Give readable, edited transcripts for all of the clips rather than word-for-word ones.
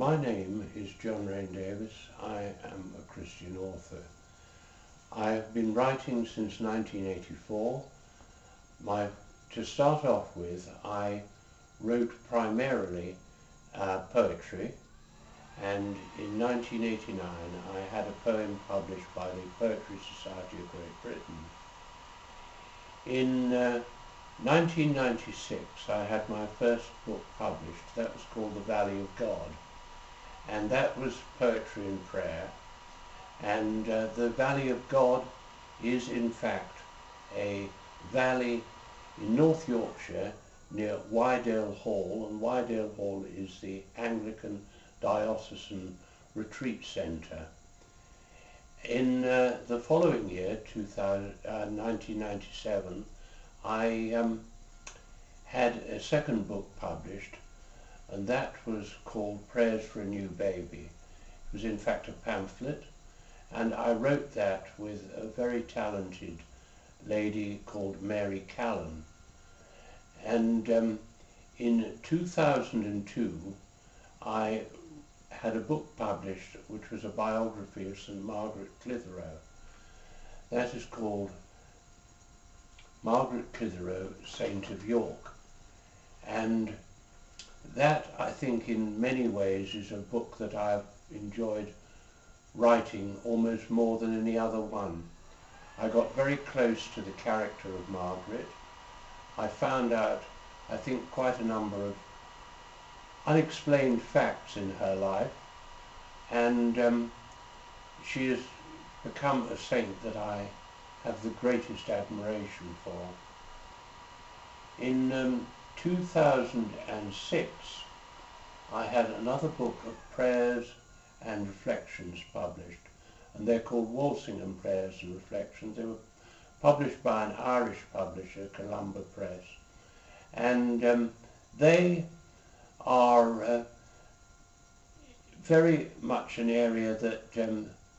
My name is John Rayne Davis. I am a Christian author. I have been writing since 1984. To start off with, I wrote primarily poetry, and in 1989 I had a poem published by the Poetry Society of Great Britain. In 1996 I had my first book published. That was called The Valley of God, and that was poetry and prayer. And the Valley of God is in fact a valley in North Yorkshire near Wydale Hall, and Wydale Hall is the Anglican Diocesan Retreat Centre. In the following year, 1997, I had a second book published, and that was called Prayers for a New Baby. It was in fact a pamphlet, and I wrote that with a very talented lady called Mary Callan. And in 2002 I had a book published which was a biography of St. Margaret Clitheroe. That is called Margaret Clitheroe, Saint of York. And that, I think, in many ways is a book that I've enjoyed writing almost more than any other one. I got very close to the character of Margaret. I found out, I think, quite a number of unexplained facts in her life, and she has become a saint that I have the greatest admiration for. In 2006 I had another book of prayers and reflections published, and they're called Walsingham Prayers and Reflections. They were published by an Irish publisher, Columba Press, and they are very much an area that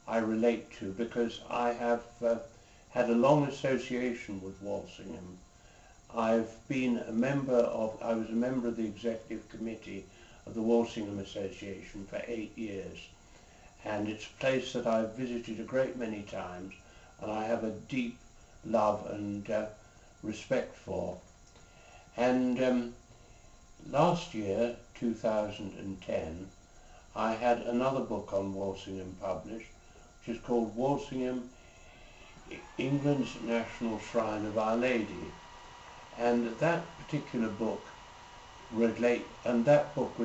I relate to, because I have had a long association with Walsingham. I was a member of the executive committee of the Walsingham Association for 8 years, and it's a place that I've visited a great many times, and I have a deep love and respect for. And last year, 2010, I had another book on Walsingham published, which is called Walsingham, England's National Shrine of Our Lady. And that particular book was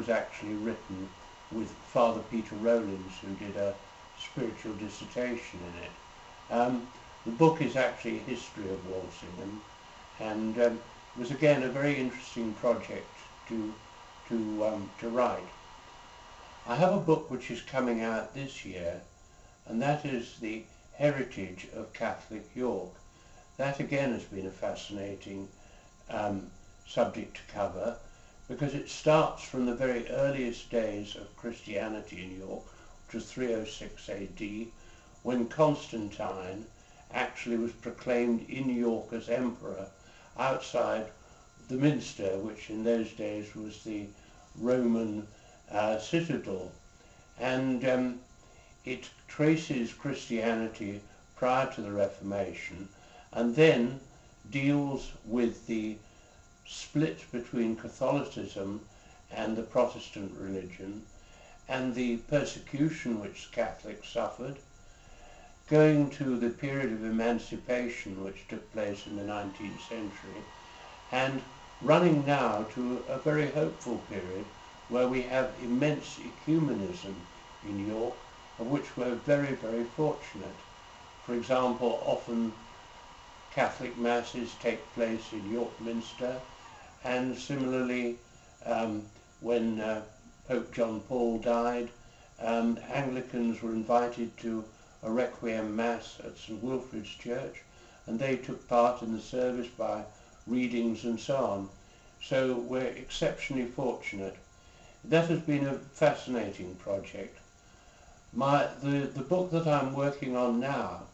actually written with Father Peter Rowlands, who did a spiritual dissertation in it. The book is actually a history of Walsingham, and it was again a very interesting project to write. I have a book which is coming out this year, and that is The Heritage of Catholic York. That again has been a fascinating subject to cover, because it starts from the very earliest days of Christianity in York, which was 306 AD, when Constantine actually was proclaimed in York as emperor outside the Minster, which in those days was the Roman citadel. And it traces Christianity prior to the Reformation, and then deals with the split between Catholicism and the Protestant religion, and the persecution which Catholics suffered, going to the period of emancipation which took place in the 19th century, and running now to a very hopeful period where we have immense ecumenism in York, of which we're very, very fortunate. For example, often Catholic masses take place in York Minster, and similarly when Pope John Paul died, Anglicans were invited to a Requiem Mass at St. Wilfrid's Church, and they took part in the service by readings and so on. So we're exceptionally fortunate. That has been a fascinating project. The book that I'm working on now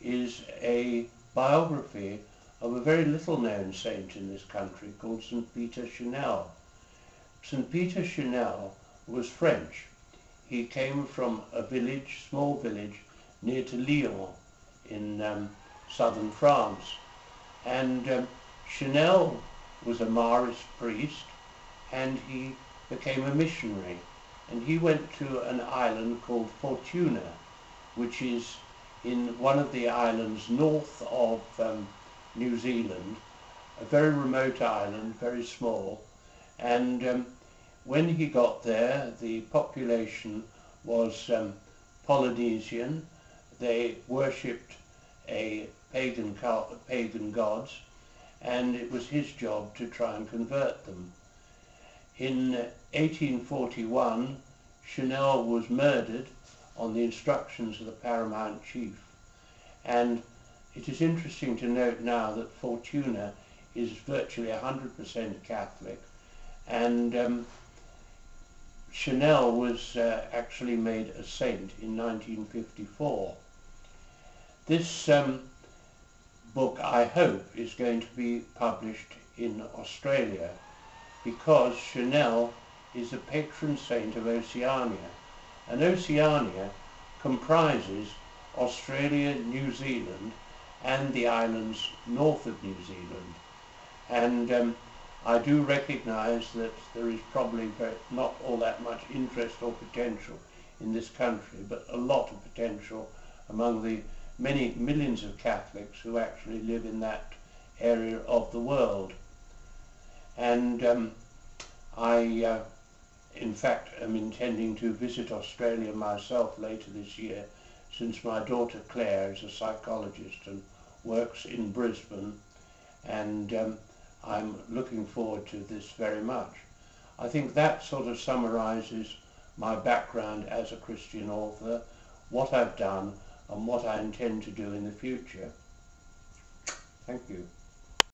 is a biography of a very little known saint in this country called St. Peter Chanel. St. Peter Chanel was French, he came from a village, small village, near to Lyon in southern France. And Chanel was a Marist priest, and he became a missionary. And he went to an island called Fortuna, which is in one of the islands north of New Zealand, a very remote island, very small. And when he got there, the population was Polynesian. They worshipped a pagan gods, and it was his job to try and convert them. In 1841, Chanel was murdered on the instructions of the paramount chief. And it is interesting to note now that Fortuna is virtually 100% Catholic, and Chanel was actually made a saint in 1954. This book, I hope, is going to be published in Australia, because Chanel is the patron saint of Oceania, and Oceania comprises Australia, New Zealand, and the islands north of New Zealand. And I do recognise that there is probably not all that much interest or potential in this country, but a lot of potential among the many millions of Catholics who actually live in that area of the world. And I, in fact, am intending to visit Australia myself later this year, since my daughter Claire is a psychologist and works in Brisbane, and I'm looking forward to this very much. I think that sort of summarises my background as a Christian author, what I've done, and what I intend to do in the future. Thank you.